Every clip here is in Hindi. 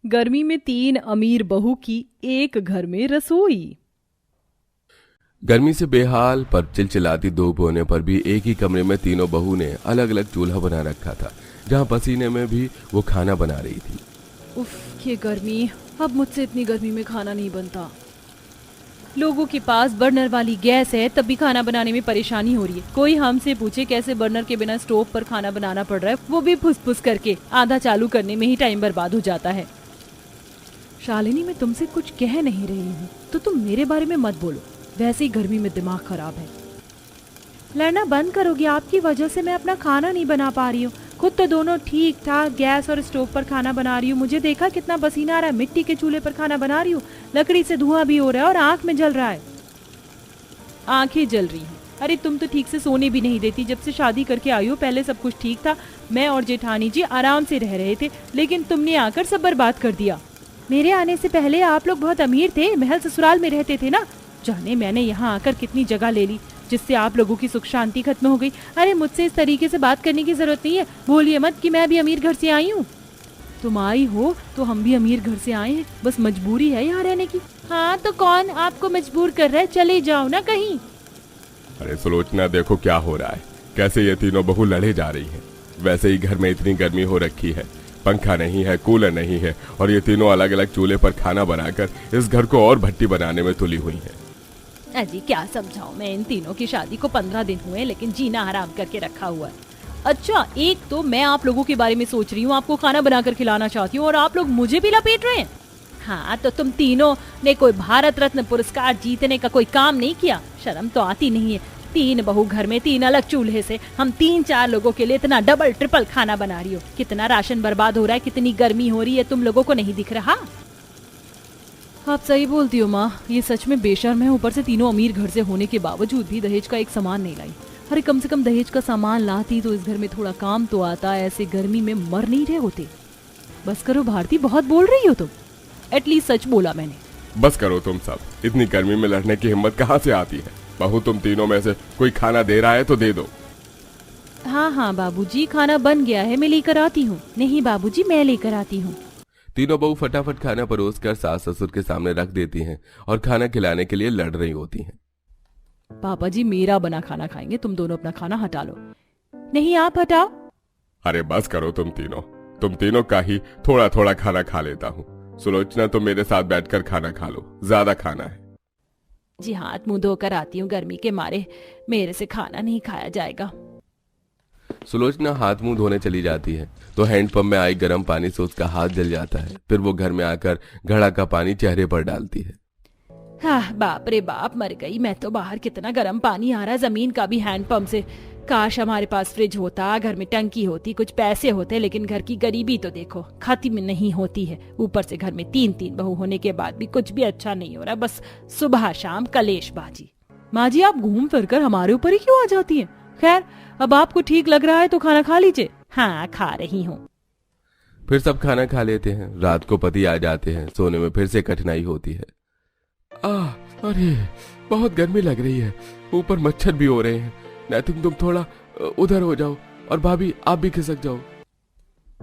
गर्मी में 3 अमीर बहू की एक घर में रसोई। गर्मी से बेहाल पर चिलचिलाती धूप होने पर भी एक ही कमरे में तीनों बहू ने अलग अलग चूल्हा बना रखा था, जहां पसीने में भी वो खाना बना रही थी। उफ, ये गर्मी, अब मुझसे इतनी गर्मी में खाना नहीं बनता। लोगों के पास बर्नर वाली गैस है, तब भी खाना बनाने में परेशानी हो रही है। कोई हमसे पूछे कैसे बर्नर के बिना स्टोव पर खाना बनाना पड़ रहा है, वो भी फुस-फुस करके। आधा चालू करने में ही टाइम बर्बाद हो जाता है। शालिनी, मैं तुमसे कुछ कह नहीं रही हूँ तो तुम मेरे बारे में मत बोलो। वैसे ही गर्मी में दिमाग खराब है। लड़ना बंद करोगी? आपकी वजह से मैं अपना खाना नहीं बना पा रही हूँ। खुद तो दोनों ठीक ठाक गैस और स्टोव पर खाना बना रही हूँ। मुझे देखा कितना पसीना आ रहा है। मिट्टी के चूल्हे पर खाना बना रही हूँ, लकड़ी से धुआं भी हो रहा है और आंख में जल रहा है। आंखें जल रही हैं? अरे तुम तो ठीक से सोने भी नहीं देती। जब से शादी करके आई हो पहले सब कुछ ठीक था, मैं और जेठानी जी आराम से रह रहे थे, लेकिन तुमने आकर सब बर्बाद कर दिया। मेरे आने से पहले आप लोग बहुत अमीर थे, महल ससुराल में रहते थे ना। जाने मैंने यहाँ आकर कितनी जगह ले ली, जिससे आप लोगों की सुख शांति खत्म हो गई। अरे मुझसे इस तरीके से बात करने की जरूरत नहीं है। बोलिए मत कि मैं भी अमीर घर से आई हूँ। तुम आई हो तो हम भी अमीर घर से आए हैं, बस मजबूरी है यहाँ रहने की। हाँ तो कौन आपको मजबूर कर रहा है? चले जाओ ना कहीं। अरे सुलोचना, देखो क्या हो रहा है, कैसे ये तीनों बहू लड़े जा रही हैं। वैसे ही घर में इतनी गर्मी हो रखी है, पंखा नहीं है, कूलर नहीं है, और ये तीनों अलग अलग चूल्हे पर खाना बनाकर इस घर को और भट्टी बनाने में तुली हुई है। अजी क्या समझाऊं मैं, इन तीनों की शादी को 15 दिन हुए, लेकिन जीना हराम करके रखा हुआ है। अच्छा, एक तो मैं आप लोगों के बारे में सोच रही हूँ, आपको खाना बनाकर खिलाना चाहती हूँ, और आप लोग मुझे भी लपेट रहे हैं। हाँ तो तुम तीनों ने कोई भारत रत्न पुरस्कार जीतने का कोई काम नहीं किया? शर्म तो आती नहीं है? 3 बहू घर में 3 अलग चूल्हे से हम 3-4 लोगों के लिए इतना डबल ट्रिपल खाना बना रही हो। कितना राशन बर्बाद हो रहा है, कितनी गर्मी हो रही है, तुम लोगों को नहीं दिख रहा? आप सही बोलती हो माँ, ये सच में बेशर्म है। ऊपर से तीनों अमीर घर से होने के बावजूद भी दहेज का एक सामान नहीं लाई। अरे कम से कम दहेज का सामान लाती तो इस घर में थोड़ा काम तो आता। ऐसे गर्मी में मर नहीं रहे होते। बस करो भारती, बहुत बोल रही हो तुम। एटलीस्ट सच बोला मैंने। बस करो तुम सब, इतनी गर्मी में लड़ने की हिम्मत कहाँ से आती है? बहू, तुम तीनों में से कोई खाना दे रहा है तो दे दो। हाँ हाँ बाबूजी, खाना बन गया है, मैं लेकर आती हूँ। नहीं बाबूजी, मैं लेकर आती हूँ। तीनों बहू फटाफट खाना परोस कर सास ससुर के सामने रख देती हैं और खाना खिलाने के लिए लड़ रही होती हैं। पापा जी मेरा बना खाना खाएंगे, तुम दोनों अपना खाना हटा लो। नहीं आप हटाओ। अरे बस करो तुम तीनों का ही थोड़ा थोड़ा खाना खा लेता हूँ। सुलोचना, तुम मेरे साथ बैठकर खाना खा लो, ज्यादा खाना है। जी हाथ मुंह धोकर आती हूँ, गर्मी के मारे मेरे से खाना नहीं खाया जाएगा। सुलोचना हाथ मुंह धोने चली जाती है तो हैंडपंप में आई गर्म पानी से उसका हाथ जल जाता है। फिर वो घर में आकर घड़ा का पानी चेहरे पर डालती है। हाँ बाप रे बाप, मर गई मैं तो। बाहर कितना गर्म पानी आ रहा है, जमीन का भी हैंडपंप से। काश हमारे पास फ्रिज होता, घर में टंकी होती, कुछ पैसे होते, लेकिन घर की गरीबी तो देखो, खत्म नहीं होती है। ऊपर से घर में 3-3 बहू होने के बाद भी कुछ भी अच्छा नहीं हो रहा, बस सुबह शाम कलेशबाजी। माँ जी आप घूम फिर कर हमारे ऊपर ही क्यों आ जाती हैं? खैर, अब आपको ठीक लग रहा है तो खाना खा लीजिए। हाँ खा रही हूँ। फिर सब खाना खा लेते हैं। रात को पति आ जाते हैं, सोने में फिर से कठिनाई होती है। अरे बहुत गर्मी लग रही है, ऊपर मच्छर भी हो रहे हैं। नैतिक, तुम थोड़ा उधर हो जाओ, और भाभी आप भी खिसक जाओ।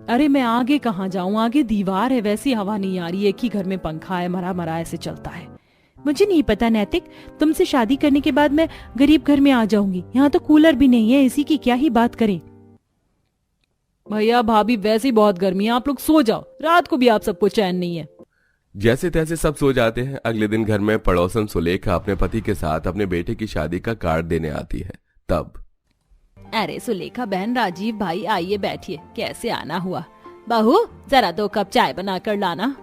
अरे मैं आगे कहाँ जाऊँ, आगे दीवार है, वैसी हवा नहीं आ रही। एक ही घर में पंखा है, मरा मरा ऐसे चलता है। मुझे नहीं पता नैतिक, तुमसे शादी करने के बाद मैं गरीब घर में आ जाऊंगी। यहाँ तो कूलर भी नहीं है, इसी की क्या ही बात करें। भैया भाभी वैसे ही बहुत गर्मी है, आप लोग सो जाओ। रात को भी आप सबको चैन नहीं है। जैसे तैसे सब सो जाते हैं। अगले दिन घर में पड़ोसन सुलेखा अपने पति के साथ अपने बेटे की शादी का कार्ड देने आती है। तब अरे सुलेखा बहन, राजीव भाई आइए बैठिए। कैसे आना हुआ? बहू जरा 2 कप चाय बना कर लाना।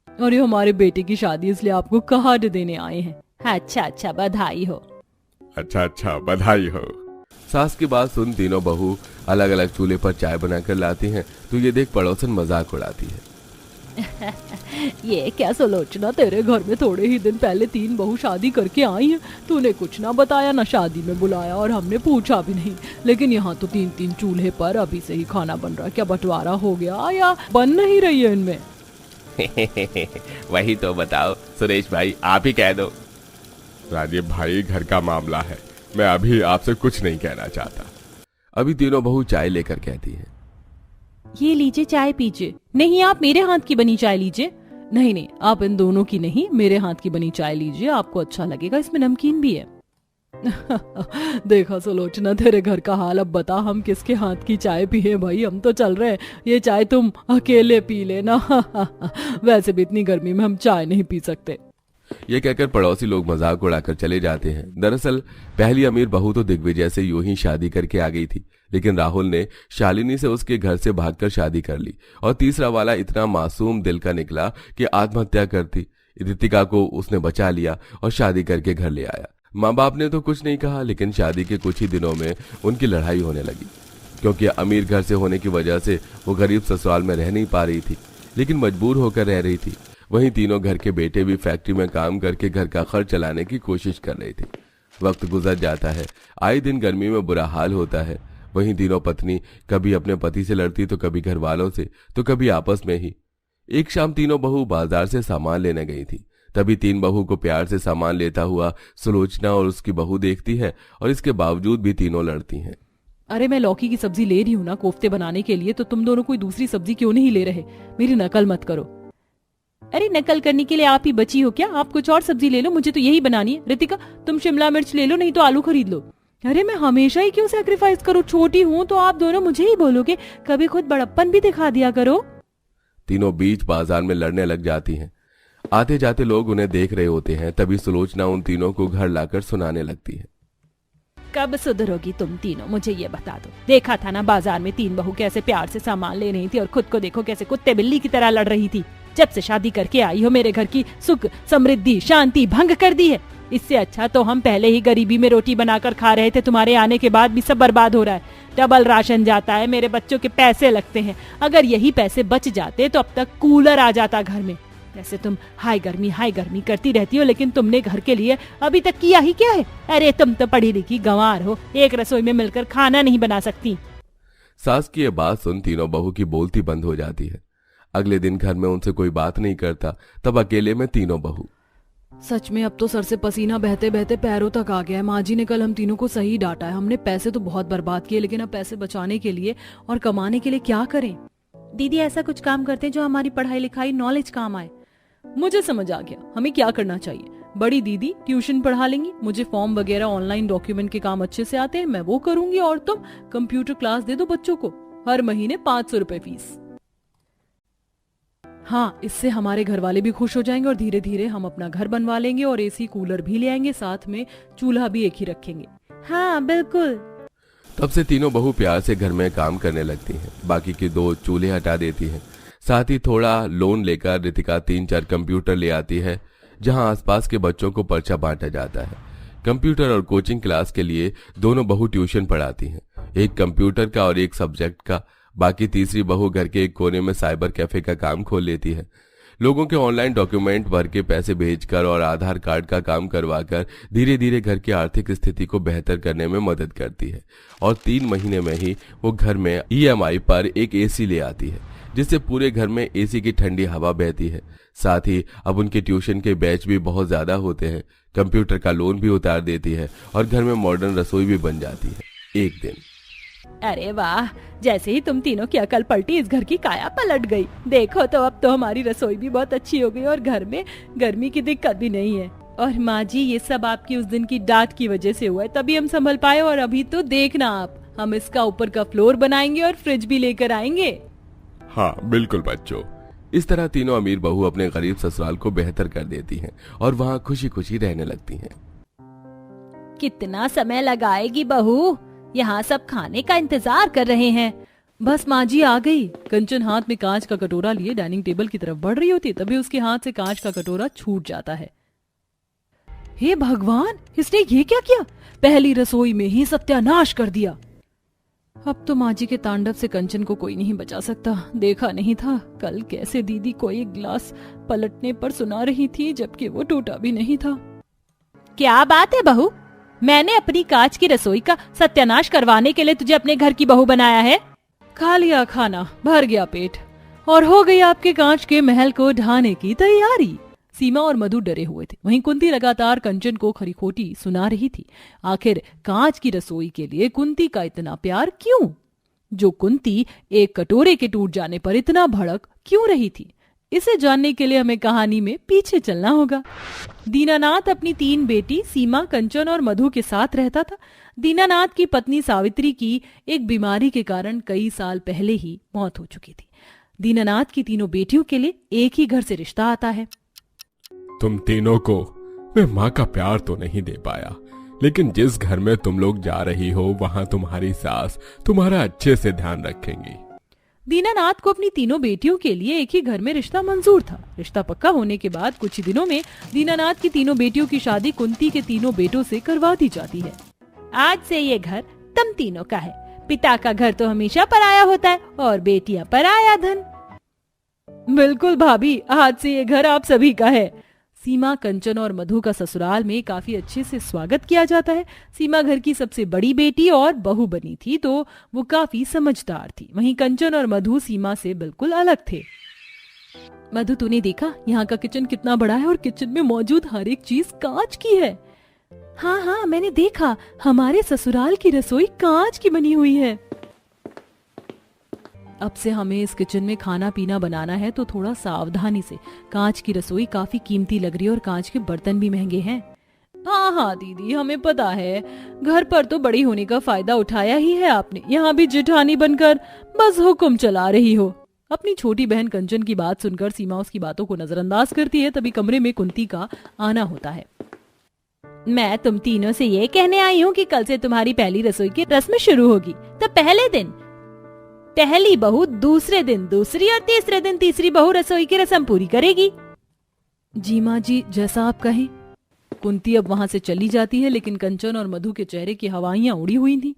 अरे हमारे बेटे की शादी, इसलिए आपको कार्ड देने आए हैं। अच्छा अच्छा, बधाई हो। अच्छा बधाई हो। सास की बात सुन तीनों बहू अलग अलग चूल्हे पर चाय बनाकर लाती हैं तो ये देख पड़ोसन मजाक उड़ाती है। ये क्या सुलोचना, तेरे घर में थोड़े ही दिन पहले 3 बहू शादी करके आई हैं। तूने कुछ ना बताया, ना शादी में बुलाया, और हमने पूछा भी नहीं। लेकिन यहाँ तो 3-3 चूल्हे पर अभी से ही खाना बन रहा है। क्या बंटवारा हो गया या बन नहीं रही है इनमें? वही तो बताओ सुरेश भाई, आप ही कह दो। राजीव भाई, घर का मामला है, मैं अभी आपसे कुछ नहीं कहना चाहता। अभी तीनों बहू चाय लेकर कहती हैं। ये लीजिए चाय पीजिए। नहीं, आप मेरे हाथ की बनी चाय लीजिए। नहीं नहीं, आप इन दोनों की नहीं, मेरे हाथ की बनी चाय लीजिए, आपको अच्छा लगेगा, इसमें नमकीन भी है। देखा सुलोचना, तेरे घर का हाल। अब बता हम किसके हाथ की चाय पिए भाई, हम तो चल रहे हैं, ये चाय तुम अकेले पी लेना। वैसे भी इतनी गर्मी में हम चाय नहीं पी सकते। ये कहकर पड़ोसी लोग मजाक उड़ाकर चले जाते हैं। दरअसल पहली अमीर बहू तो दिग्विजय से यूं ही शादी करके आ गई थी, लेकिन राहुल ने शालिनी से उसके घर से भागकर शादी कर ली और तीसरा वाला इतना मासूम दिल का निकला कि आत्महत्या करती। रितिका को उसने बचा लिया और शादी करके घर ले आया। माँ बाप ने तो कुछ नहीं कहा, लेकिन शादी के कुछ ही दिनों में उनकी लड़ाई होने लगी, क्योंकि अमीर घर से होने की वजह से वो गरीब ससुराल में रह नहीं पा रही थी, लेकिन मजबूर होकर रह रही थी। वहीं तीनों घर के बेटे भी फैक्ट्री में काम करके घर का खर्च चलाने की कोशिश कर रहे थे। वक्त गुजर जाता है, आए दिन गर्मी में बुरा हाल होता है। वहीं तीनों पत्नी कभी अपने पति से लड़ती तो कभी घर वालों से, तो कभी आपस में ही। एक शाम तीनों बहू बाजार से सामान लेने गई थी। तभी तीन बहू को प्यार से सामान लेता हुआ सुलोचना और उसकी बहू देखती है, और इसके बावजूद भी तीनों लड़ती हैं। अरे मैं लौकी की सब्जी ले रही हूँ ना कोफ्ते बनाने के लिए, तो तुम दोनों कोई दूसरी सब्जी क्यों नहीं ले रहे? मेरी नकल मत करो। अरे नकल करने के लिए आप ही बची हो क्या? आप कुछ और सब्जी ले लो, मुझे तो यही बनानी है। रितिका तुम शिमला मिर्च ले लो, नहीं तो आलू खरीद लो। अरे मैं हमेशा ही क्यों सैक्रिफाइस करूँ? छोटी हूँ तो आप दोनों मुझे ही बोलोगे, कभी खुद बड़प्पन भी दिखा दिया करो। तीनों बीच बाजार में लड़ने लग जाती हैं। आते जाते लोग उन्हें देख रहे होते हैं। तभी सुलोचना उन तीनों को घर लाकर सुनाने लगती है। कब सुधरोगी तुम तीनों, मुझे ये बता दो। देखा था ना बाजार में तीन बहू कैसे प्यार से सामान ले रही थी, और खुद को देखो कैसे कुत्ते बिल्ली की तरह लड़ रही थी। जब से शादी करके आई हो मेरे घर की सुख समृद्धि शांति भंग कर दी है। इससे अच्छा तो हम पहले ही गरीबी में रोटी बनाकर खा रहे थे, तुम्हारे आने के बाद भी सब बर्बाद हो रहा है। डबल राशन जाता है, मेरे बच्चों के पैसे लगते हैं। अगर यही पैसे बच जाते तो अब तक कूलर आ जाता घर में। वैसे तुम हाय गर्मी करती रहती हो, लेकिन तुमने घर के लिए अभी तक किया ही क्या है? अरे तुम तो पढ़ी लिखी गंवार हो, एक रसोई में मिलकर खाना नहीं बना सकती। सास की ये बात सुन तीनों बहू की बोलती बंद हो जाती है। अगले दिन घर में उनसे कोई बात नहीं करता। तब अकेले में तीनों बहू। सच में अब तो सर से पसीना बहते बहते पैरों तक आ गया है। माँ जी ने कल हम तीनों को सही डांटा है। हमने पैसे तो बहुत बर्बाद किए, लेकिन अब पैसे बचाने के लिए और कमाने के लिए क्या करें? दीदी ऐसा कुछ काम करते हैं जो हमारी पढ़ाई लिखाई नॉलेज काम आए। मुझे समझ आ गया हमें क्या करना चाहिए। बड़ी दीदी ट्यूशन पढ़ा लेंगी, मुझे फॉर्म वगैरह ऑनलाइन डॉक्यूमेंट के काम अच्छे से आते हैं, मैं वो करूंगी, और तुम कंप्यूटर क्लास दे दो बच्चों को, हर महीने 500 रुपए फीस। हाँ, इससे हमारे घर वाले भी खुश हो जाएंगे और धीरे धीरे हम अपना घर बनवा लेंगे और एसी कूलर भी ले आएंगे, साथ में चूल्हा भी एक ही रखेंगे। हाँ बिल्कुल। तब से तीनों बहू प्यार से घर में काम करने लगती हैं। बाकी की दो चूल्हे हटा देती हैं। साथ ही थोड़ा लोन लेकर रितिका 3-4 कंप्यूटर ले आती है, जहां आसपास के बच्चों को पर्चा बांटा जाता है। कंप्यूटर और कोचिंग क्लास के लिए दोनों बहू ट्यूशन पढ़ाती हैं, एक कंप्यूटर का और एक सब्जेक्ट का। बाकी तीसरी बहू घर के एक कोने में साइबर कैफे का काम खोल लेती है। लोगों के ऑनलाइन डॉक्यूमेंट भर के पैसे भेजकर और आधार कार्ड का काम करवाकर धीरे धीरे घर की आर्थिक स्थिति को बेहतर करने में मदद करती है। और 3 महीने में ही वो घर में EMI पर एक एसी ले आती है, जिससे पूरे घर में एसी की ठंडी हवा बहती है। साथ ही अब उनके ट्यूशन के बैच भी बहुत ज्यादा होते हैं। कंप्यूटर का लोन भी उतार देती है और घर में मॉडर्न रसोई भी बन जाती है। एक दिन, अरे वाह, जैसे ही तुम तीनों की अकल पलटी इस घर की काया पलट गई। देखो तो अब तो हमारी रसोई भी बहुत अच्छी हो गई और घर में गर्मी की दिक्कत भी नहीं है। और माँ जी ये सब आपकी उस दिन की डांट की वजह से हुआ है, तभी हम संभल पाए। और अभी तो देखना आप, हम इसका ऊपर का फ्लोर बनाएंगे और फ्रिज भी लेकर आएंगे। हाँ बिल्कुल बच्चों। इस तरह तीनों अमीर बहू अपने गरीब ससुराल को बेहतर कर देती हैं और वहाँ खुशी खुशी रहने लगती हैं। कितना समय लगाएगी बहू? यहाँ सब खाने का इंतजार कर रहे हैं। बस माँ जी आ गई। कंचन हाथ में कांच का कटोरा लिए डाइनिंग टेबल की तरफ बढ़ रही होती, तभी उसके हाथ से कांच का कटोरा छूट जाता है। हे भगवान, इसने ये क्या किया? पहली रसोई में ही सत्यानाश कर दिया। अब तो माँ जी के तांडव से कंचन को कोई नहीं बचा सकता। देखा नहीं था कल कैसे दीदी को एक गिलास पलटने पर सुना रही थी, जबकि वो टूटा भी नहीं था। क्या बात है बहू, मैंने अपनी कांच की रसोई का सत्यानाश करवाने के लिए तुझे अपने घर की बहू बनाया है? खा लिया खाना, भर गया पेट और हो गई आपके कांच के महल को ढाने की तैयारी। सीमा और मधु डरे हुए थे। वहीं कुंती लगातार कंचन को खरी-खोटी सुना रही थी। आखिर कांच की रसोई के लिए कुंती का इतना प्यार क्यों? जो कुंती एक कटोरे के टूट जाने पर इतना भड़क क्यों रही थी, इसे जानने के लिए हमें कहानी में पीछे चलना होगा। दीनानाथ अपनी 3 बेटी सीमा, कंचन और मधु के साथ रहता था। दीनानाथ की पत्नी सावित्री की एक बीमारी के कारण कई साल पहले ही मौत हो चुकी थी। दीनानाथ की तीनों बेटियों के लिए एक ही घर से रिश्ता आता है। तुम तीनों को मैं माँ का प्यार तो नहीं दे पाया, लेकिन जिस घर में तुम लोग जा रही हो वहाँ तुम्हारी सास तुम्हारा अच्छे से ध्यान रखेंगी। दीनानाथ को अपनी तीनों बेटियों के लिए एक ही घर में रिश्ता मंजूर था। रिश्ता पक्का होने के बाद कुछ ही दिनों में दीनानाथ की तीनों बेटियों की शादी कुंती के तीनों बेटों से करवा दी जाती है। आज से ये घर तुम तीनों का है। पिता का घर तो हमेशा पराया होता है और बेटियां पराया धन। बिल्कुल भाभी, आज से ये घर आप सभी का है। सीमा, कंचन और मधु का ससुराल में काफी अच्छे से स्वागत किया जाता है। सीमा घर की सबसे बड़ी बेटी और बहू बनी थी, तो वो काफी समझदार थी। वहीं कंचन और मधु सीमा से बिल्कुल अलग थे। मधु, तूने देखा यहाँ का किचन कितना बड़ा है और किचन में मौजूद हर एक चीज कांच की है। हाँ हाँ, मैंने देखा, हमारे ससुराल की रसोई कांच की बनी हुई है। अब से हमें इस किचन में खाना पीना बनाना है तो थोड़ा सावधानी से। कांच की रसोई काफी कीमती लग रही है और कांच के बर्तन भी महंगे हैं। हाँ हाँ दीदी, हमें पता है, घर पर तो बड़ी होने का फायदा उठाया ही है आपने। यहाँ भी जेठानी बनकर बस हुक्म चला रही हो। अपनी छोटी बहन कंचन की बात सुनकर सीमा उसकी बातों को नजरअंदाज करती है। तभी कमरे में कुंती का आना होता है। मैं तुम तीनों से ये कहने आई हूँ कि कल से तुम्हारी पहली रसोई की रस्म शुरू होगी। तो पहले दिन पहली बहू, दूसरे दिन दूसरी और तीसरे दिन तीसरी बहू रसोई की रस्म पूरी करेगी। जी माँ जी, जैसा आप कहें। कुंती अब वहां से चली जाती है, लेकिन कंचन और मधु के चेहरे की हवाइयां उड़ी हुई थी।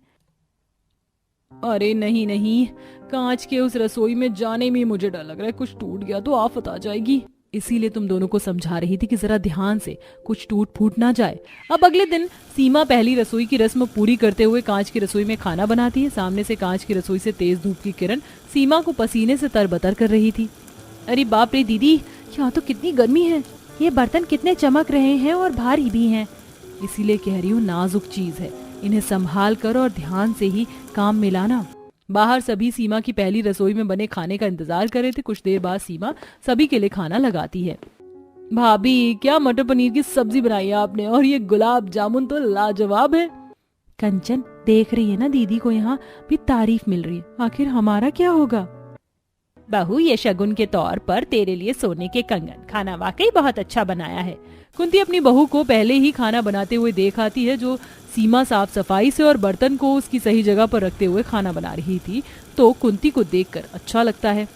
अरे नहीं नहीं, कांच के उस रसोई में जाने में मुझे डर लग रहा है, कुछ टूट गया तो आफत आ जाएगी। इसीलिए तुम दोनों को समझा रही थी कि जरा ध्यान से, कुछ टूट फूट ना जाए। अब अगले दिन सीमा पहली रसोई की रस्म पूरी करते हुए कांच की रसोई में खाना बनाती है। सामने से कांच की रसोई से तेज धूप की किरण सीमा को पसीने से तरबतर कर रही थी। अरे बाप रे दीदी, यहाँ तो कितनी गर्मी है। ये बर्तन कितने चमक रहे हैं और भारी भी हैं। इसीलिए कह रही हूँ, नाजुक चीज है, इन्हें संभाल कर और ध्यान से ही काम मिलाना। बाहर सभी सीमा की पहली रसोई में बने खाने का इंतजार कर रहे थे। कुछ देर बाद सीमा सभी के लिए खाना लगाती है। भाभी, क्या मटर पनीर की सब्जी बनाई है आपने, और ये गुलाब जामुन तो लाजवाब है। कंचन देख रही है ना, दीदी को यहाँ भी तारीफ मिल रही है, आखिर हमारा क्या होगा। बहू, ये शगुन के तौर पर तेरे लिए सोने के कंगन, खाना वाकई बहुत अच्छा बनाया है। कुंती अपनी बहू को पहले ही खाना बनाते हुए देख आती है, जो सीमा साफ सफाई से और बर्तन को उसकी सही जगह पर रखते हुए खाना बना रही थी। तो कुंती को देखकर अच्छा लगता है।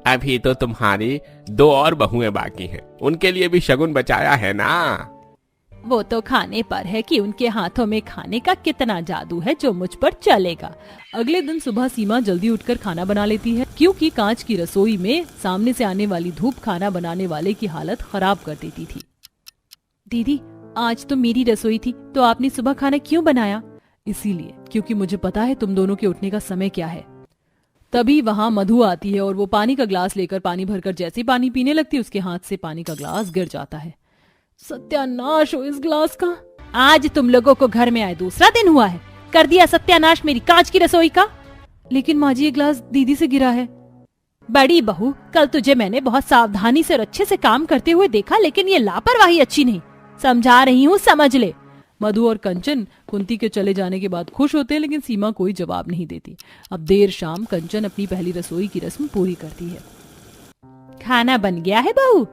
अभी तो तुम्हारी 2 और बहुएं बाकी हैं, उनके लिए भी शगुन बचाया है ना। वो तो खाने पर है कि उनके हाथों में खाने का कितना जादू है जो मुझ पर चलेगा। अगले दिन सुबह सीमा जल्दी उठकर खाना बना लेती है, क्योंकि कांच की रसोई में सामने से आने वाली धूप खाना बनाने वाले की हालत खराब कर देती थी। दीदी, आज तो मेरी रसोई थी, तो आपने सुबह खाना क्यों बनाया? इसीलिए क्योंकि मुझे पता है तुम दोनों के उठने का समय क्या है। तभी वहाँ मधु आती है और वो पानी का ग्लास लेकर पानी भरकर जैसे ही पानी पीने लगती है, उसके हाथ से पानी का ग्लास गिर जाता है। सत्यानाश हो इस ग्लास का। आज तुम लोगों को घर में आए दूसरा दिन हुआ है, कर दिया सत्यानाश मेरी कांच की रसोई का। लेकिन माँ जी, ये ग्लास दीदी से गिरा है। बड़ी बहू, कल तुझे मैंने बहुत सावधानी से और अच्छे से काम करते हुए देखा, लेकिन ये लापरवाही अच्छी नहीं। समझा रही हूँ, समझ ले। मधु और कंचन कुंती के चले जाने के बाद खुश होते हैं, लेकिन सीमा कोई जवाब नहीं देती। अब देर शाम कंचन अपनी पहली रसोई की रस्म पूरी करती है। खाना बन गया है बहू?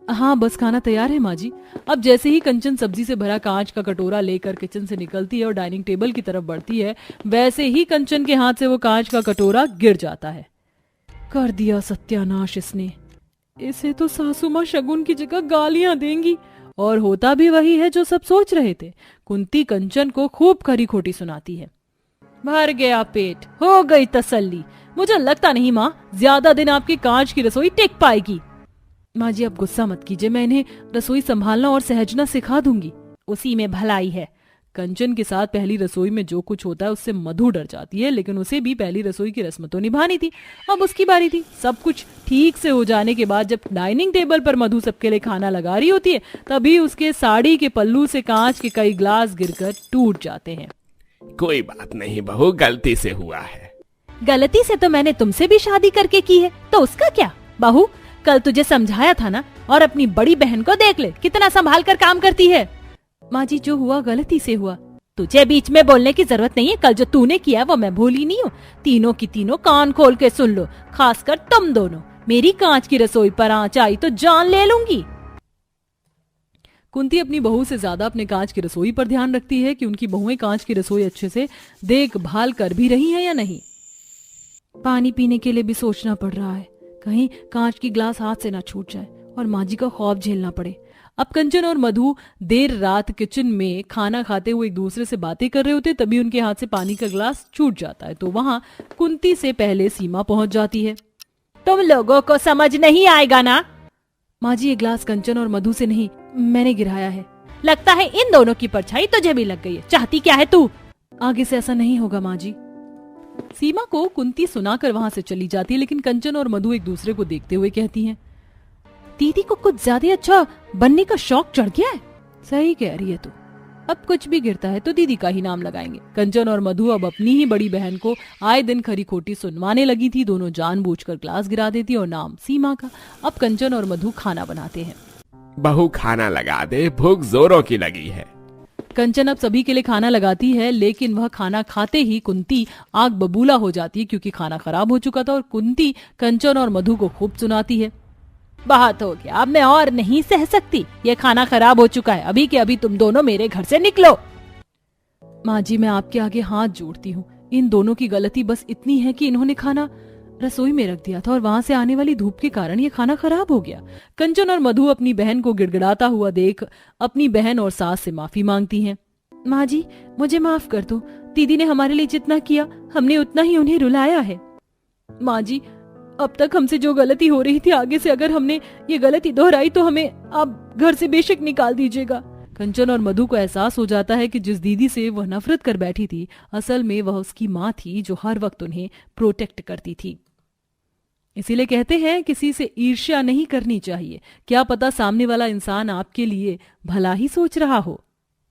हाँ, बस खाना तैयार है माँ जी। अब जैसे ही कंचन सब्जी से भरा कांच का कटोरा लेकर किचन से निकलती है और डाइनिंग टेबल की तरफ बढ़ती है, वैसे ही कंचन के हाथ से वो कांच का कटोरा गिर जाता है। कर दिया सत्यानाश इसने। इसे तो सासू माँ शगुन की जगह गालियां देंगी। और होता भी वही है जो सब सोच रहे थे। कुंती कंचन को खूब खरी खोटी सुनाती है। भर गया पेट, हो गई तसल्ली। मुझे लगता नहीं माँ, ज्यादा दिन आपकी कांच की रसोई टिक पाएगी। माँ जी, आप गुस्सा मत कीजिए, मैं इन्हें रसोई संभालना और सहजना सिखा दूंगी। उसी में भलाई है। कंचन के साथ पहली रसोई में जो कुछ होता है उससे मधु डर जाती है, लेकिन उसे भी पहली रसोई की रस्म तो निभानी थी। अब उसकी बारी थी। सब कुछ ठीक से हो जाने के बाद जब डाइनिंग टेबल पर मधु सबके लिए खाना लगा रही होती है, तभी उसके साड़ी के पल्लू से कांच के कई ग्लास गिरकर टूट जाते हैं। कोई बात नहीं बहू, गलती से हुआ है। गलती से तो मैंने तुमसे भी शादी करके की है, तो उसका क्या? बहू, कल तुझे समझाया था ना, और अपनी बड़ी बहन को देख ले कितना संभाल कर काम करती है। माँ जी, जो हुआ गलती से हुआ। तुझे बीच में बोलने की जरूरत नहीं है। कल जो तूने किया वो मैं भूली नहीं हूँ। तीनों की तीनों कान खोल के सुन लो, खासकर तुम दोनों। मेरी कांच की रसोई पर आंच आई तो जान ले लूंगी। कुंती अपनी बहू से ज्यादा अपने कांच की रसोई पर ध्यान रखती है कि उनकी बहुएं कांच की रसोई अच्छे से देखभाल कर भी रही हैं या नहीं। पानी पीने के लिए भी सोचना पड़ रहा है, कहीं कांच की ग्लास हाथ से ना छूट जाए और माँ जी का खौफ झेलना पड़े। अब कंचन और मधु देर रात किचन में खाना खाते हुए एक दूसरे से बातें कर रहे होते, तभी उनके हाथ से पानी का ग्लास छूट जाता है। तो वहां कुंती से पहले सीमा पहुंच जाती है। तुम लोगों को समझ नहीं आएगा ना? माँ जी, ये ग्लास कंचन और मधु से नहीं, मैंने गिराया है। लगता है इन दोनों की परछाई तुझे भी लग गई है। चाहती क्या है तू? आगे से ऐसा नहीं होगा माँ जी। सीमा को कुंती सुनाकर वहां से चली जाती है, लेकिन कंचन और मधु एक दूसरे को देखते हुए कहती हैं, दीदी को कुछ ज्यादा अच्छा बनने का शौक चढ़ गया है। सही कह रही है तू, अब कुछ भी गिरता है तो दीदी का ही नाम लगाएंगे। कंचन और मधु अब अपनी ही बड़ी बहन को आए दिन खरी खोटी सुनवाने लगी थी। दोनों जानबूझकर ग्लास गिरा देती और नाम सीमा का। अब कंचन और मधु खाना बनाते हैं। बहू खाना लगा दे, भूख जोरों की लगी है। कंचन अब सभी के लिए खाना लगाती है, लेकिन वह खाना खाते ही कुंती आग बबूला हो जाती है, क्योंकि खाना खराब हो चुका था। और कुंती कंचन और मधु को खूब सुनाती है, बहुत हो गया, अब मैं और नहीं सह सकती। ये खाना खराब हो चुका है, अभी के अभी तुम दोनों मेरे घर से निकलो। माँ जी, मैं आपके आगे हाथ जोड़ती हूँ। इन दोनों की गलती बस इतनी है कि इन्होंने खाना रसोई में रख दिया था और वहां से आने वाली धूप के कारण ये खाना खराब हो गया। कंचन और मधु अपनी बहन को गिड़गिड़ाता हुआ देख अपनी बहन और सास से माफी मांगती हैं। माँ जी, मुझे माफ कर दो। दीदी ने हमारे लिए जितना किया, हमने उतना ही उन्हें रुलाया है। माँ जी, अब तक हमसे जो गलती हो रही थी, आगे से अगर हमने ये गलती दोहराई तो हमें आप घर से बेशक निकाल दीजिएगा। कंचन और मधु को एहसास हो जाता है कि जिस दीदी से वह नफरत कर बैठी थी, असल में वह उसकी माँ थी, जो हर वक्त उन्हें प्रोटेक्ट करती थी। इसीलिए कहते हैं किसी से ईर्ष्या नहीं करनी चाहिए। क्या पता सामने वाला इंसान आपके लिए भला ही सोच रहा हो।